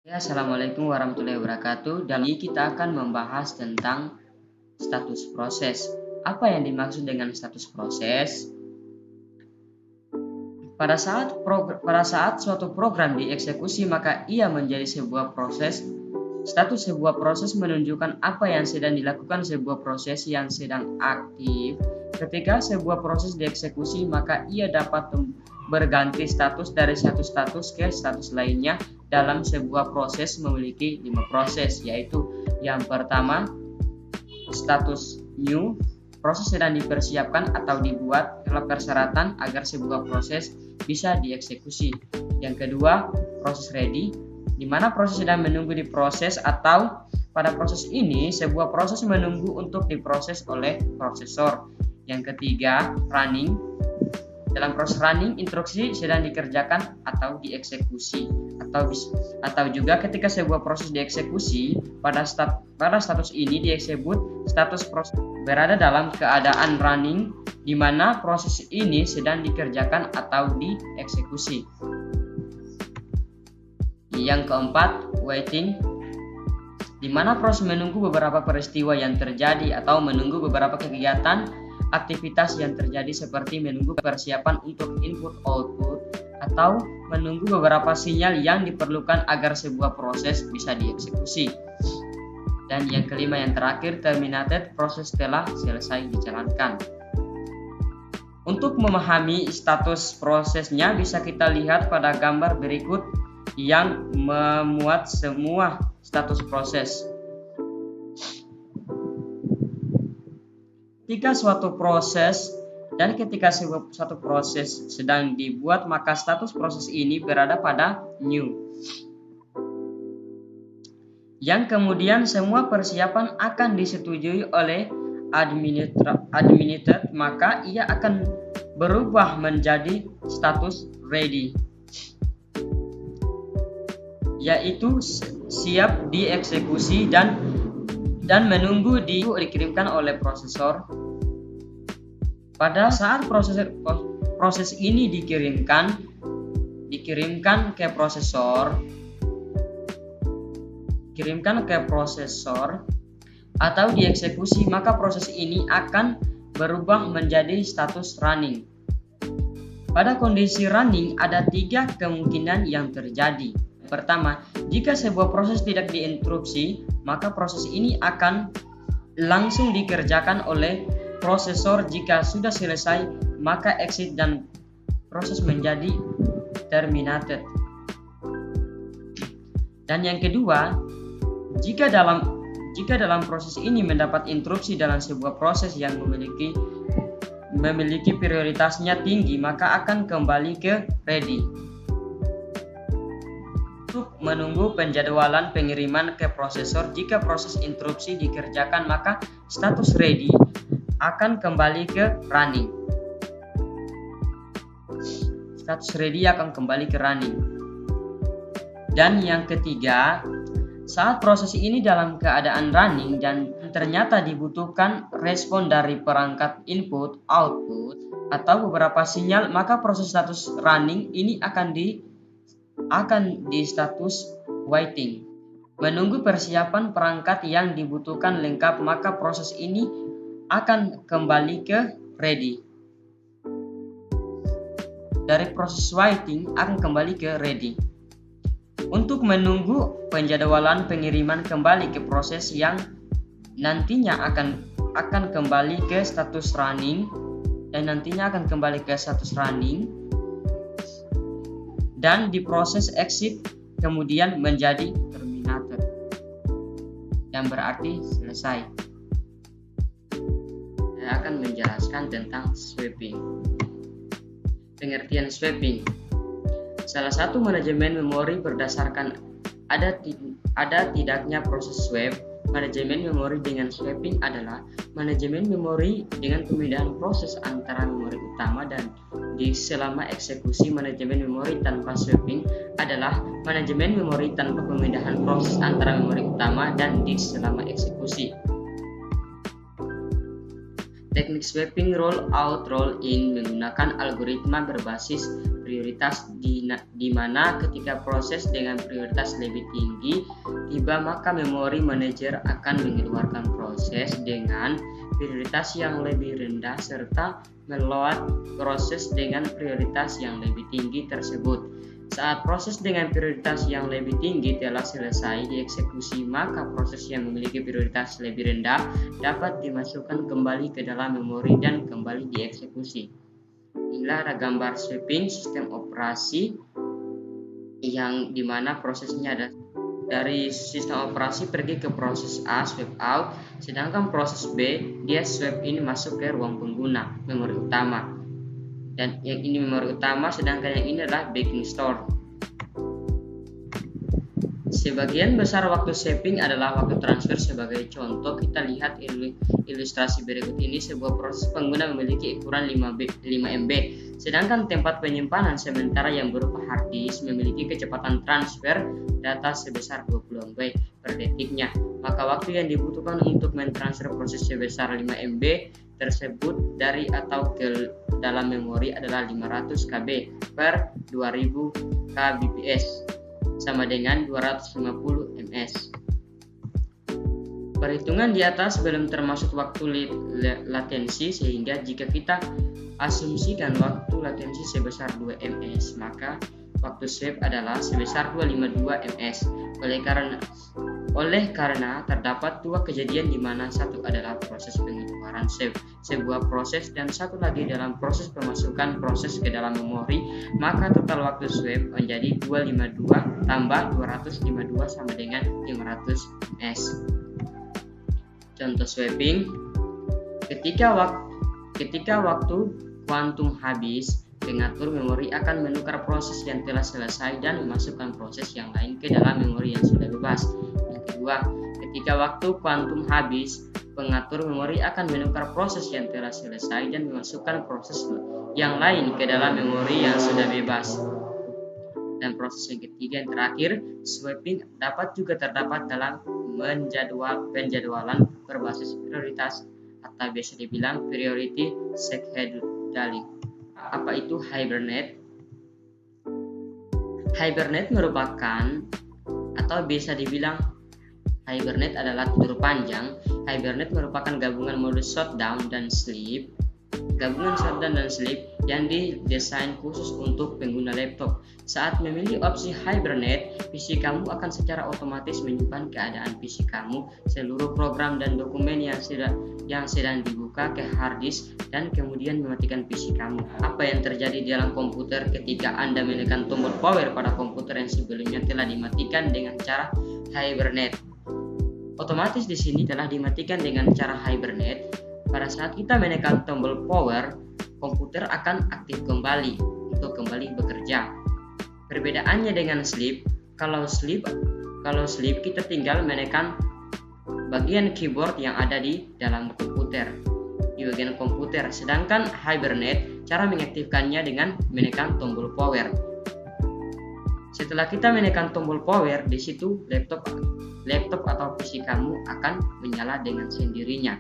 Ya, Assalamualaikum warahmatullahi wabarakatuh. Dalam ini kita akan membahas tentang status proses. Apa yang dimaksud dengan status proses? Pada saat suatu program dieksekusi, maka ia menjadi sebuah proses. Status sebuah proses menunjukkan apa yang sedang dilakukan sebuah proses yang sedang aktif. Ketika sebuah proses dieksekusi, maka ia dapat berganti status dari satu status ke status lainnya. Dalam sebuah proses memiliki 5 proses, yaitu yang pertama status new, proses sedang dipersiapkan atau dibuat dalam persyaratan agar sebuah proses bisa dieksekusi. Yang kedua proses ready, di mana proses sedang menunggu diproses atau pada proses ini sebuah proses menunggu untuk diproses oleh prosesor. Yang ketiga running, dalam proses running instruksi sedang dikerjakan atau dieksekusi, atau juga ketika sebuah proses dieksekusi pada status ini disebut status proses berada dalam keadaan running, di mana proses ini sedang dikerjakan atau dieksekusi. Yang keempat waiting, di mana proses menunggu beberapa peristiwa yang terjadi atau menunggu beberapa kegiatan aktivitas yang terjadi, seperti menunggu persiapan untuk input output atau menunggu beberapa sinyal yang diperlukan agar sebuah proses bisa dieksekusi. Dan yang kelima yang terakhir terminated, proses telah selesai dijalankan. Untuk memahami status prosesnya bisa kita lihat pada gambar berikut yang memuat semua status proses. Ketika suatu proses dan ketika suatu proses sedang dibuat, maka status proses ini berada pada new. Yang kemudian semua persiapan akan disetujui oleh administrator, maka ia akan berubah menjadi status ready, yaitu siap dieksekusi dan menunggu dikirimkan oleh prosesor. Pada saat proses ini dikirimkan ke prosesor atau dieksekusi, maka proses ini akan berubah menjadi status running. Pada kondisi running ada 3 kemungkinan yang terjadi. Pertama, jika sebuah proses tidak diinterupsi, maka proses ini akan langsung dikerjakan oleh prosesor. Jika sudah selesai, maka exit dan proses menjadi terminated. Dan yang kedua, jika dalam proses ini mendapat interupsi dalam sebuah proses yang memiliki prioritasnya tinggi, maka akan kembali ke ready. Untuk menunggu penjadwalan pengiriman ke prosesor, jika proses interupsi dikerjakan, maka status ready akan kembali ke running. Status ready akan kembali ke running. Dan yang ketiga, saat proses ini dalam keadaan running dan ternyata dibutuhkan respon dari perangkat input, output, atau beberapa sinyal, maka proses status running ini akan di status waiting. Menunggu persiapan perangkat yang dibutuhkan lengkap, maka proses ini akan kembali ke ready. Dari proses waiting akan kembali ke ready. Untuk menunggu penjadwalan pengiriman kembali ke proses yang nantinya akan kembali ke status running, dan di proses exit kemudian menjadi terminated, yang berarti selesai. Saya akan menjelaskan tentang sweeping. Pengertian sweeping: salah satu manajemen memori berdasarkan ada tidaknya proses swap. Manajemen memori dengan sweeping adalah manajemen memori dengan pemindahan proses antara memori utama dan disk selama eksekusi. Manajemen memori tanpa sweeping adalah manajemen memori tanpa pemindahan proses antara memori utama dan disk selama eksekusi. Teknik sweeping roll-in menggunakan algoritma berbasis prioritas di mana ketika proses dengan prioritas lebih tinggi tiba, maka memory manager akan mengeluarkan proses dengan prioritas yang lebih rendah serta meload proses dengan prioritas yang lebih tinggi tersebut. Saat proses dengan prioritas yang lebih tinggi telah selesai dieksekusi, maka proses yang memiliki prioritas lebih rendah dapat dimasukkan kembali ke dalam memori dan kembali dieksekusi. Inilah ada gambar sweeping sistem operasi yang dimana prosesnya ada dari sistem operasi pergi ke proses A sweep out, sedangkan proses B dia sweep in masuk ke ruang pengguna memori utama. Dan yang ini memori utama, sedangkan yang ini adalah backing store. Sebagian besar waktu sweeping adalah waktu transfer. Sebagai contoh, kita lihat ilustrasi berikut ini. Sebuah proses pengguna memiliki ukuran 5 MB, sedangkan tempat penyimpanan sementara yang berupa hard disk memiliki kecepatan transfer data sebesar 20 MB per detiknya. Maka waktu yang dibutuhkan untuk mentransfer proses sebesar 5 MB tersebut dari atau ke dalam memori adalah 500 KB per 2000 kbps sama dengan 250 ms. Perhitungan di atas belum termasuk waktu latensi, sehingga jika kita asumsikan waktu latensi sebesar 2 ms, maka waktu sweep adalah sebesar 252 ms. Oleh karena terdapat dua kejadian di mana satu adalah proses pengeluaran sebuah proses dan satu lagi dalam proses pemasukan proses ke dalam memori, maka total waktu sweep menjadi 252 tambah 252 sama dengan 500 ms. Contoh sweeping: ketika waktu kuantum habis, pengatur memori akan menukar proses yang telah selesai dan memasukkan proses yang lain ke dalam memori yang sudah bebas. Yang kedua, ketika waktu kuantum habis, pengatur memori akan menukar proses yang telah selesai dan memasukkan proses yang lain ke dalam memori yang sudah bebas. Dan proses yang ketiga yang terakhir, sweeping dapat juga terdapat dalam penjadwalan berbasis prioritas atau biasa dibilang priority scheduling. Apa itu Hibernate? Hibernate merupakan atau bisa dibilang Hibernate adalah tidur panjang. Hibernate merupakan gabungan modus shutdown dan sleep. Gabungan shutdown dan sleep yang didesain khusus untuk pengguna laptop. Saat memilih opsi Hibernate, PC kamu akan secara otomatis menyimpan keadaan PC kamu, seluruh program dan dokumen yang sedang dibuka ke hard disk, dan kemudian mematikan PC kamu. Apa yang terjadi dalam komputer ketika Anda menekan tombol power pada komputer yang sebelumnya telah dimatikan dengan cara Hibernate? Otomatis di sini telah dimatikan dengan cara Hibernate. Pada saat kita menekan tombol power, komputer akan aktif kembali untuk kembali bekerja. Perbedaannya dengan sleep, kalau sleep kita tinggal menekan bagian keyboard yang ada di dalam komputer, di bagian komputer. Sedangkan Hibernate, cara mengaktifkannya dengan menekan tombol power. Setelah kita menekan tombol power, di situ laptop atau PC kamu akan menyala dengan sendirinya.